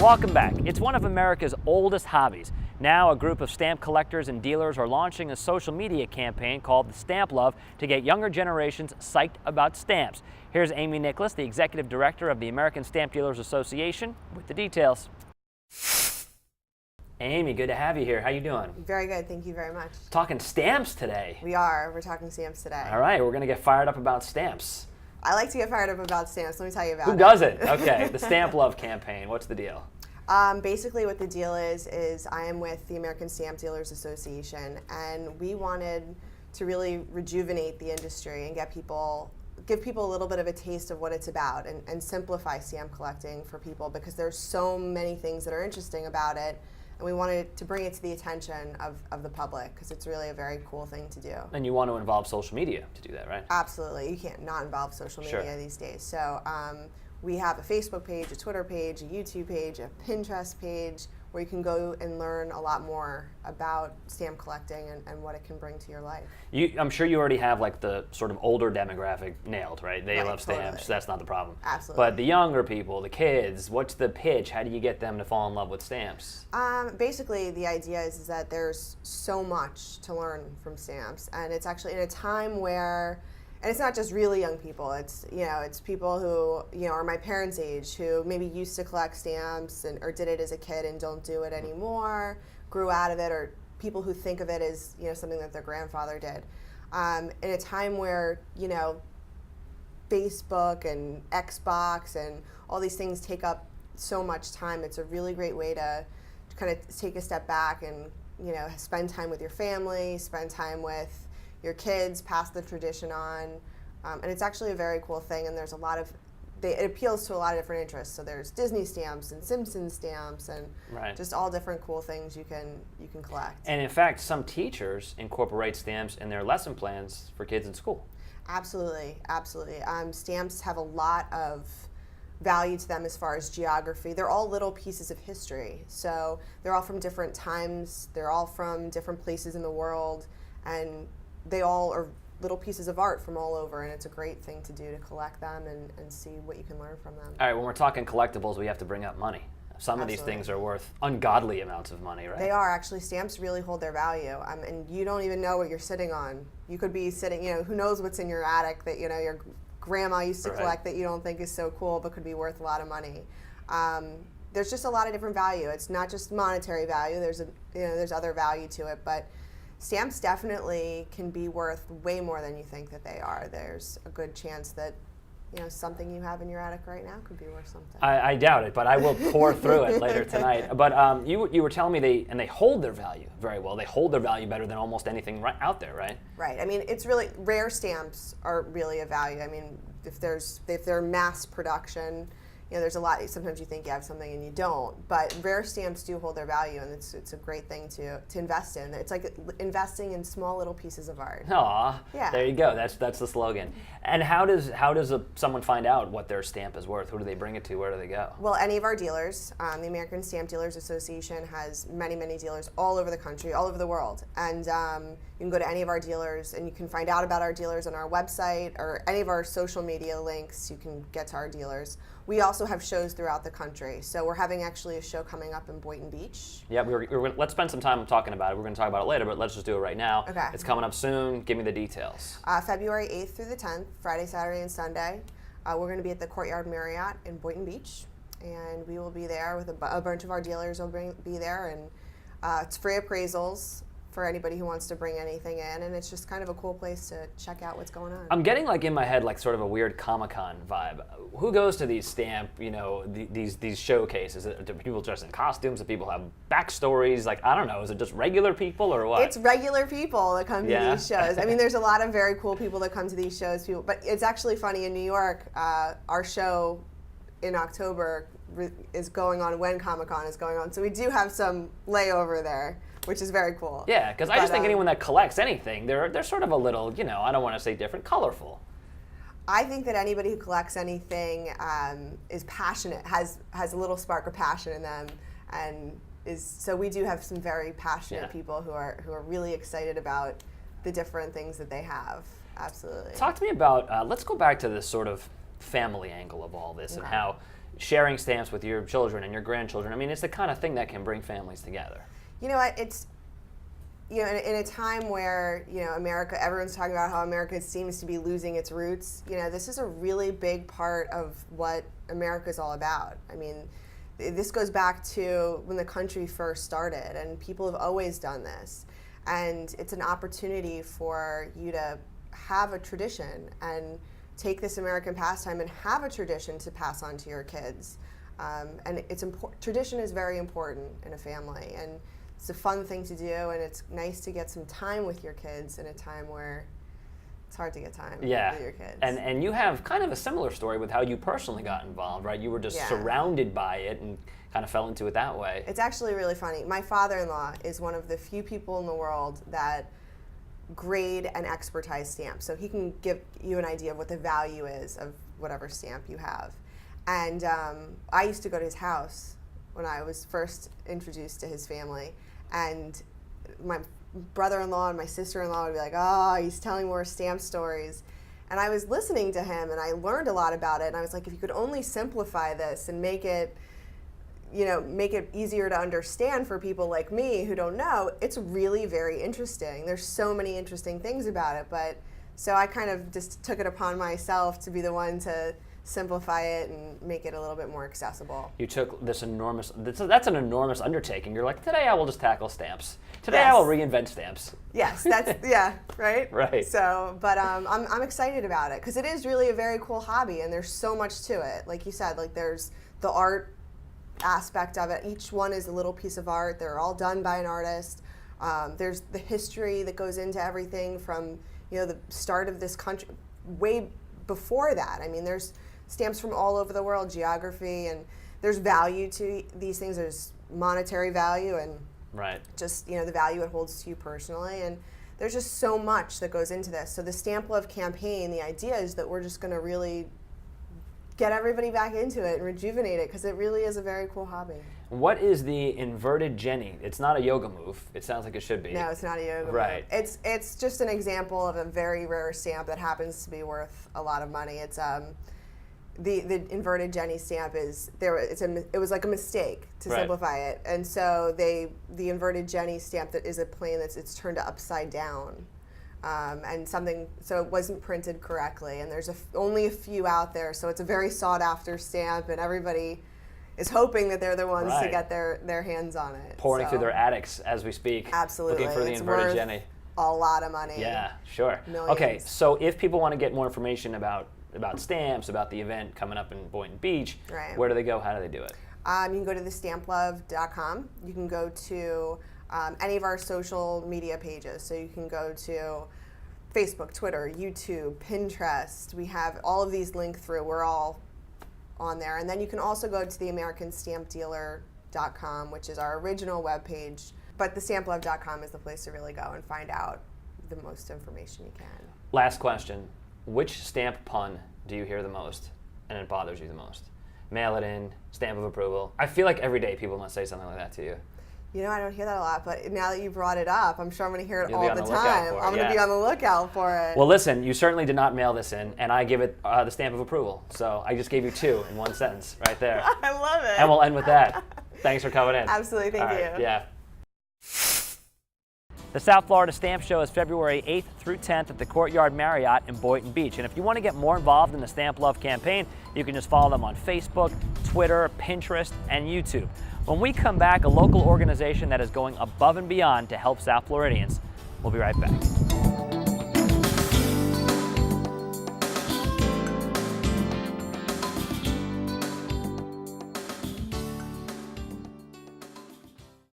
Welcome back. It's one of America's oldest hobbies. Now a group of stamp collectors and dealers are launching a social media campaign called the Stamp Love to get younger generations psyched about stamps. Here's Amy Nicholas, the Executive Director of the American Stamp Dealers Association, with the details. Amy, good to have you here. How you doing? Very good, thank you very much. Talking stamps today. We're talking stamps today. All right, we're going to get fired up about stamps. I like to get fired up about stamps. Let me tell you about it. Who doesn't? Okay, the Stamp Love campaign. What's the deal? Basically what the deal is I am with the American Stamp Dealers Association, and we wanted to really rejuvenate the industry and give people a little bit of a taste of what it's about and simplify stamp collecting for people, because there's so many things that are interesting about it. And we wanted to bring it to the attention of the public, because it's really a very cool thing to do. And you want to involve social media to do that, right? Absolutely. You can't not involve social media these days. So we have a Facebook page, a Twitter page, a YouTube page, a Pinterest page, where you can go and learn a lot more about stamp collecting and what it can bring to your life. I'm sure you already have like the sort of older demographic nailed, right? They love stamps, totally. That's not the problem. Absolutely. But the younger people, the kids, what's the pitch? How do you get them to fall in love with stamps? Basically, the idea is that there's so much to learn from stamps, and it's actually in a time where, and it's not just really young people, it's people who are my parents' age, who maybe used to collect stamps or did it as a kid and don't do it anymore, grew out of it, or people who think of it as something that their grandfather did. In a time where Facebook and Xbox and all these things take up so much time, it's a really great way to kind of take a step back and spend time with your family, spend time with your kids, pass the tradition on, and it's actually a very cool thing. And there's it appeals to a lot of different interests. So there's Disney stamps and Simpsons stamps and just all different cool things you can collect. And in fact, some teachers incorporate stamps in their lesson plans for kids in school. Absolutely, absolutely. Stamps have a lot of value to them as far as geography. They're all little pieces of history. So they're all from different times. They're all from different places in the world, and they all are little pieces of art from all over, and it's a great thing to do to collect them and see what you can learn from them. All right, when we're talking collectibles, we have to bring up money. Some of these things are worth ungodly amounts of money, right? They are. Actually, stamps really hold their value, and you don't even know what you're sitting on. You could be sitting, who knows what's in your attic that your grandma used to collect that you don't think is so cool, but could be worth a lot of money. There's just a lot of different value. It's not just monetary value. There's other value to it, but stamps definitely can be worth way more than you think that they are. There's a good chance that something you have in your attic right now could be worth something. I doubt it, but I will pour through it later tonight. But you were telling me they hold their value very well. They hold their value better than almost anything out there, right? Right. I mean, it's really rare stamps are really a value. I mean, if they're mass production, there's a lot. Sometimes you think you have something and you don't, but rare stamps do hold their value, and it's a great thing to invest in. It's like investing in small little pieces of art. Aw, yeah. There you go. That's the slogan. And how does someone find out what their stamp is worth? Who do they bring it to? Where do they go? Well, any of our dealers. The American Stamp Dealers Association has many dealers all over the country, all over the world, and you can go to any of our dealers, and you can find out about our dealers on our website or any of our social media links. You can get to our dealers. We also have shows throughout the country. So we're having actually a show coming up in Boynton Beach. Yeah, let's spend some time talking about it. We're going to talk about it later, but let's just do it right now. Okay. It's coming up soon. Give me the details. February 8th through the 10th, Friday, Saturday, and Sunday. We're going to be at the Courtyard Marriott in Boynton Beach, and we will be there with a bunch of our dealers will be there, and it's free appraisals for anybody who wants to bring anything in, and it's just kind of a cool place to check out what's going on. I'm getting in my head sort of a weird Comic-Con vibe. Who goes to these stamp, these showcases? Do people dress in costumes? Do people have backstories? I don't know, is it just regular people or what? It's regular people that come to these shows. I mean, there's a lot of very cool people that come to these shows, but it's actually funny, in New York, our show in October is going on when Comic-Con is going on, so we do have some layover there, which is very cool. Yeah, because I just think anyone that collects anything, they're sort of a little, I don't want to say different, colorful. I think that anybody who collects anything is passionate, has a little spark of passion in them, and so we do have some very passionate people who are really excited about the different things that they have. Absolutely. Talk to me about, let's go back to this sort of family angle of all this and how sharing stamps with your children and your grandchildren. I mean, it's the kind of thing that can bring families together. You know what? It's, you know, in a time where, you know, America, everyone's talking about how America seems to be losing its roots, you know, this is a really big part of what America is all about. I mean, this goes back to when the country first started, and people have always done this. And it's an opportunity for you to have a tradition and take this American pastime and have a tradition to pass on to your kids. And it's tradition is very important in a family, and it's a fun thing to do, and it's nice to get some time with your kids in a time where it's hard to get time with your kids. And you have kind of a similar story with how you personally got involved, right? You were just surrounded by it and kind of fell into it that way. It's actually really funny. My father-in-law is one of the few people in the world that grade and expertise stamps. So he can give you an idea of what the value is of whatever stamp you have. And I used to go to his house when I was first introduced to his family. And my brother-in-law and my sister-in-law would be like, oh, he's telling more stamp stories. And I was listening to him, and I learned a lot about it. And I was like, if you could only simplify this and make it, you know, make it easier to understand for people like me who don't know, it's really very interesting. There's so many interesting things about it. But so I kind of just took it upon myself to be the one to simplify it and make it a little bit more accessible. You took this that's an enormous undertaking. You're like, today I will just tackle stamps. Today I will reinvent stamps. Yes, that's, yeah, right? Right. So, but I'm excited about it because it is really a very cool hobby, and there's so much to it. Like you said, like there's the art aspect of it. Each one is a little piece of art. They're all done by an artist. There's the history that goes into everything from, you know, the start of this country, way before that. I mean, there's stamps from all over the world, geography, and there's value to these things. There's monetary value and just, you know, the value it holds to you personally. And there's just so much that goes into this. So the Stamp Love campaign, the idea is that we're just going to really get everybody back into it and rejuvenate it because it really is a very cool hobby. What is the inverted Jenny? It's not a yoga move. It sounds like it should be. No, it's not a yoga move. It's just an example of a very rare stamp that happens to be worth a lot of money. It's the inverted Jenny stamp is there. It was like a mistake to simplify it, and so the inverted Jenny stamp that is a plane it's turned upside down. And so it wasn't printed correctly, and there's only a few out there, so it's a very sought after stamp, and everybody is hoping that they're the ones to get their hands on it. Pouring through their attics as we speak. Absolutely. Looking for the inverted Jenny. A lot of money. Yeah, sure. Millions. Okay, so if people want to get more information about stamps, about the event coming up in Boynton Beach, where do they go? How do they do it? You can go to thestamplove.com. You can go to any of our social media pages. So you can go to Facebook, Twitter, YouTube, Pinterest. We have all of these linked through. We're all on there. And then you can also go to theamericanstampdealer.com, which is our original webpage. But thestamplove.com is the place to really go and find out the most information you can. Last question. Which stamp pun do you hear the most and it bothers you the most? Mail it in, stamp of approval. I feel like every day people must say something like that to you. You know, I don't hear that a lot, but now that you brought it up, I'm sure I'm going to hear it all the time. I'm going to be on the lookout for it. Well, listen, you certainly did not mail this in, and I give it the stamp of approval. So I just gave you two in one sentence right there. I love it. And we'll end with that. Thanks for coming in. Absolutely, thank you. Yeah. The South Florida Stamp Show is February 8th through 10th at the Courtyard Marriott in Boynton Beach. And if you want to get more involved in the Stamp Love campaign, you can just follow them on Facebook, Twitter, Pinterest, and YouTube. When we come back, a local organization that is going above and beyond to help South Floridians. We'll be right back.